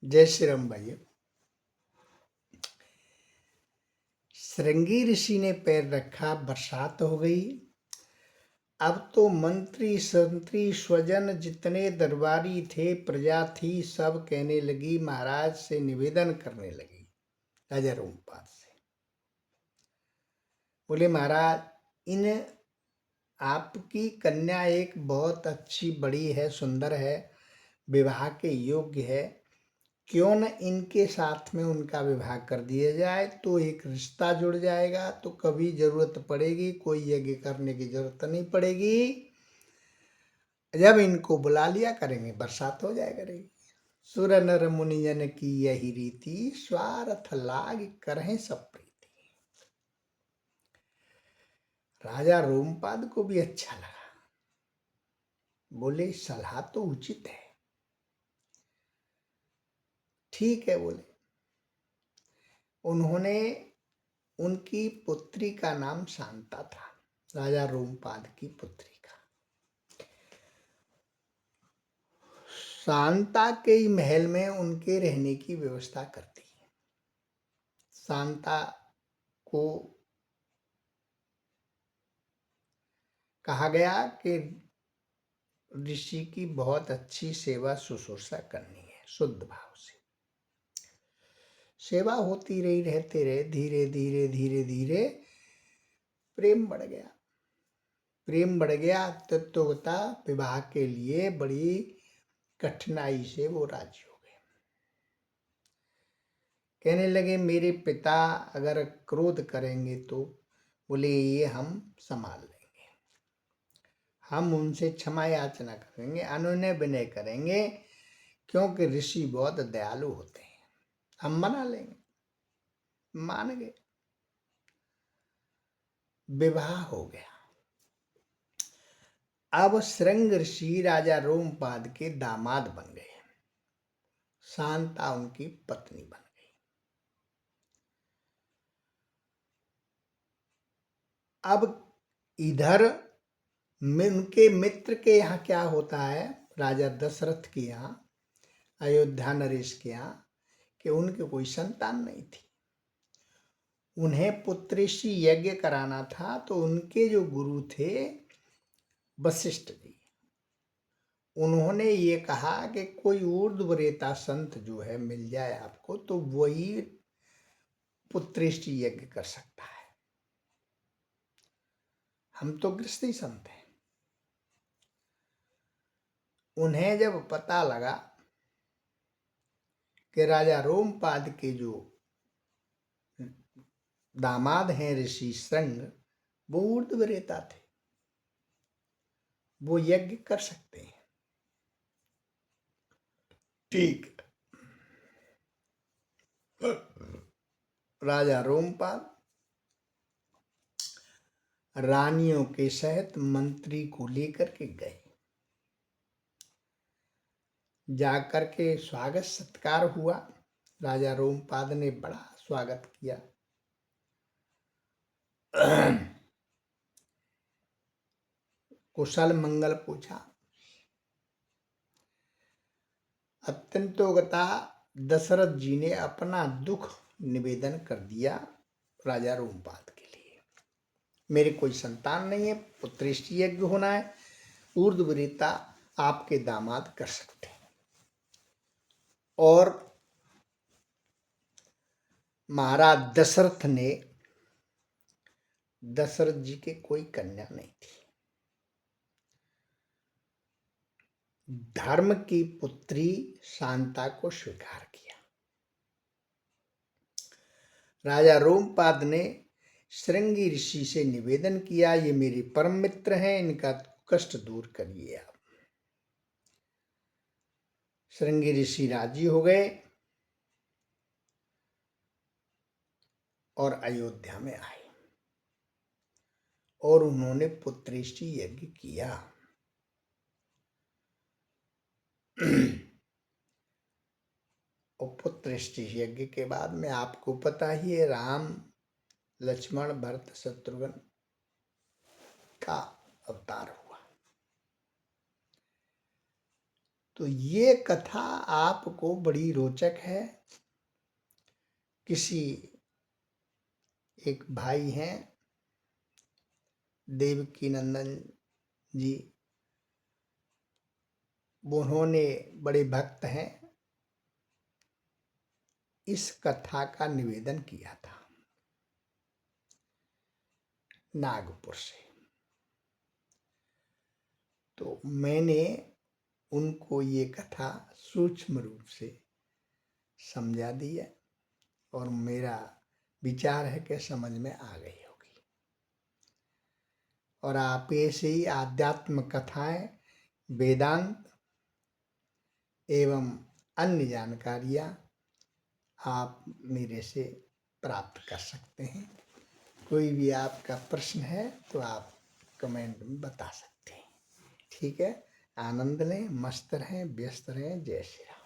जय श्री राम भाई। श्रृंगी ऋषि ने पैर रखा, बरसात हो गई। अब तो मंत्री संतरी स्वजन जितने दरबारी थे, प्रजा थी, सब कहने लगी, महाराज से निवेदन करने लगी। राजा रोमपाद से बोले, महाराज इन आपकी कन्या एक बहुत अच्छी, बड़ी है, सुंदर है, विवाह के योग्य है, क्यों न इनके साथ में उनका विवाह कर दिया जाए, तो एक रिश्ता जुड़ जाएगा, तो कभी जरूरत पड़ेगी कोई यज्ञ करने की जरूरत नहीं पड़ेगी। जब इनको बुला लिया करेंगे, बरसात हो जाया करेगी। सुर नर मुनिजन की यही रीति, स्वार्थ लाग करें सब प्रीति। राजा रोमपाद को भी अच्छा लगा, बोले सलाह तो उचित है, ठीक है। बोले उन्होंने उनकी पुत्री का नाम शांता था, राजा रोमपाद की पुत्री का। शांता के ही महल में उनके रहने की व्यवस्था करती है। शांता को कहा गया कि ऋषि की बहुत अच्छी सेवा शुश्रूषा करनी है, शुद्ध भाव से सेवा होती रही, रहते रहे, धीरे धीरे धीरे धीरे प्रेम बढ़ गया। प्रेम बढ़ गया, तत्वता विवाह के लिए बड़ी कठिनाई से वो राजी हो गए। कहने लगे, मेरे पिता अगर क्रोध करेंगे तो बोले ये हम संभाल लेंगे, हम उनसे क्षमा याचना करेंगे, अनुनय विनय करेंगे, क्योंकि ऋषि बहुत दयालु होते हैं, हम मना लेंगे। मान गए, विवाह हो गया। अब श्रृंग ऋषि राजा रोमपाद के दामाद बन गए, शांता उनकी पत्नी बन गई। अब इधर उनके मित्र के यहाँ क्या होता है, राजा दशरथ के यहाँ, अयोध्या नरेश के यहाँ, कि उनके कोई संतान नहीं थी। उन्हें पुत्रेशी यज्ञ कराना था, तो उनके जो गुरु थे वशिष्ठ जी, उन्होंने ये कहा कि कोई ऊर्ध्वरेता संत जो है मिल जाए आपको, तो वही पुत्रेष्टि यज्ञ कर सकता है, हम तो गृहस्थी संत हैं। उन्हें जब पता लगा कि राजा रोमपाद के जो दामाद हैं ऋषि श्रृंग, वो ऊर्ध्वरेता थे, वो यज्ञ कर सकते हैं, ठीक। राजा रोमपाद रानियों के सहित मंत्री को लेकर के गए। जाकर के स्वागत सत्कार हुआ, राजा रोमपाद ने बड़ा स्वागत किया। कुशल मंगल पूछा। अत्यंतोगता दशरथ जी ने अपना दुख निवेदन कर दिया राजा रोमपाद के लिए, मेरे कोई संतान नहीं है, पुत्रेष्टि यज्ञ होना है, ऊर्ध्वरेता आपके दामाद कर सकते हैं, और महाराज दशरथ ने, दशरथ जी के कोई कन्या नहीं थी, धर्म की पुत्री शांता को स्वीकार किया। राजा रोमपाद ने श्रृंगी ऋषि से निवेदन किया, ये मेरे परम मित्र हैं, इनका कष्ट दूर करिए आप। श्रृंगी ऋषि राजी हो गए और अयोध्या में आए, और उन्होंने पुत्रेष्टि यज्ञ किया। और पुत्रेष्टि यज्ञ के बाद में आपको पता ही है, राम लक्ष्मण भरत शत्रुघ्न का अवतार हुआ। तो ये कथा आपको बड़ी रोचक है। किसी एक भाई हैं देवकी नंदन जी, उन्होंने बड़े भक्त हैं, इस कथा का निवेदन किया था नागपुर से। तो मैंने उनको ये कथा सूक्ष्म रूप से समझा दी है और मेरा विचार है कि समझ में आ गई होगी। और आप ऐसे ही आध्यात्म कथाएं, वेदांत एवं अन्य जानकारियाँ आप मेरे से प्राप्त कर सकते हैं। कोई भी आपका प्रश्न है तो आप कमेंट में बता सकते हैं। ठीक है, आनंद लें, मस्त रहें, व्यस्त रहें। जय श्री राम।